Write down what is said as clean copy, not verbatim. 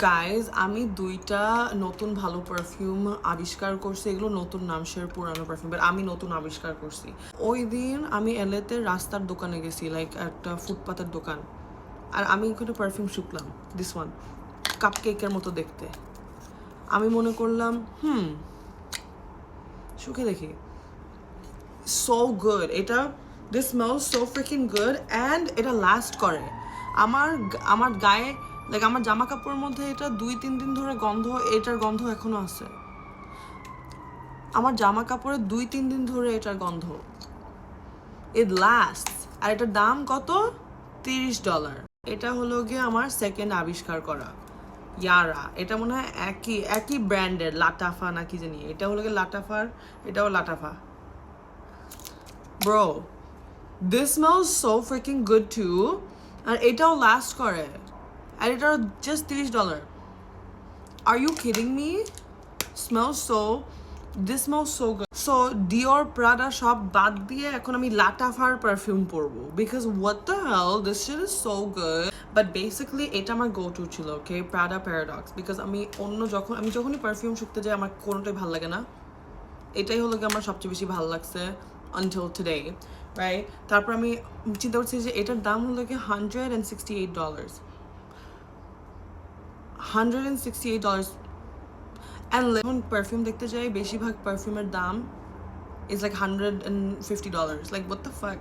Guys আমি দুইটা নতুন ভালো পারফিউম আবিষ্কার করছি, এগুলো নতুন নামশের পুরানো পারফিউম, বাট আমি নতুন আবিষ্কার করছি। ওই দিন আমি এলেতে রাস্তার দোকানে গেছি, লাইক একটা ফুটপাতের দোকান, আর আমি ওখানে পারফিউম শুকলাম, দিস ওয়ান, কাপ কেকের মতো দেখতে। আমি মনে করলাম শুকে দেখি, সো গুড এটা, this smell so freaking good and এটা লাস্ট করে। আমার আমার গায়ে, লাইক আমার জামা কাপড়ের মধ্যে এটা 2-3 দিন ধরে গন্ধ, এটার গন্ধ এখনো আছে আমার জামা কাপড়ে, 2-3 দিন ধরে এটার গন্ধ, ইট লাস্ট। আর এটার দাম কত? $30। এটা হলো গিয়ে আমার সেকেন্ড আবিষ্কার করা ইয়ারা। এটা মনে হয় একই একই ব্র্যান্ডের, লাটাফা না কি জানি, এটা হলো গিয়ে লাটাফার, এটাও Lattafa. Bro, this smells so freaking good too, আর এটাও লাস্ট করে, আর এটাও just $30। Are you kidding me? Smells so, this smells so good. So Dior, Prada সব বাদ দিয়ে এখন আমি লাটাফার পারফিউম পরবো, because what the hell, this shit is so good. But basically এটা আমার go to ছিল, okay, Prada Paradox, because আমি যখনই পারফিউম শুকতে যাই আমার কোনোটাই ভালো লাগে না। এটাই হলো কি আমার সবচেয়ে বেশি ভালো লাগছে until today, right? তারপর আমি চিন্তা করছি যে এটার দাম হলো কি $168, $168। অ্যান্ড যখন পারফিউম দেখতে যাই বেশিরভাগ পারফিউমের দাম is like $150, like what the fuck.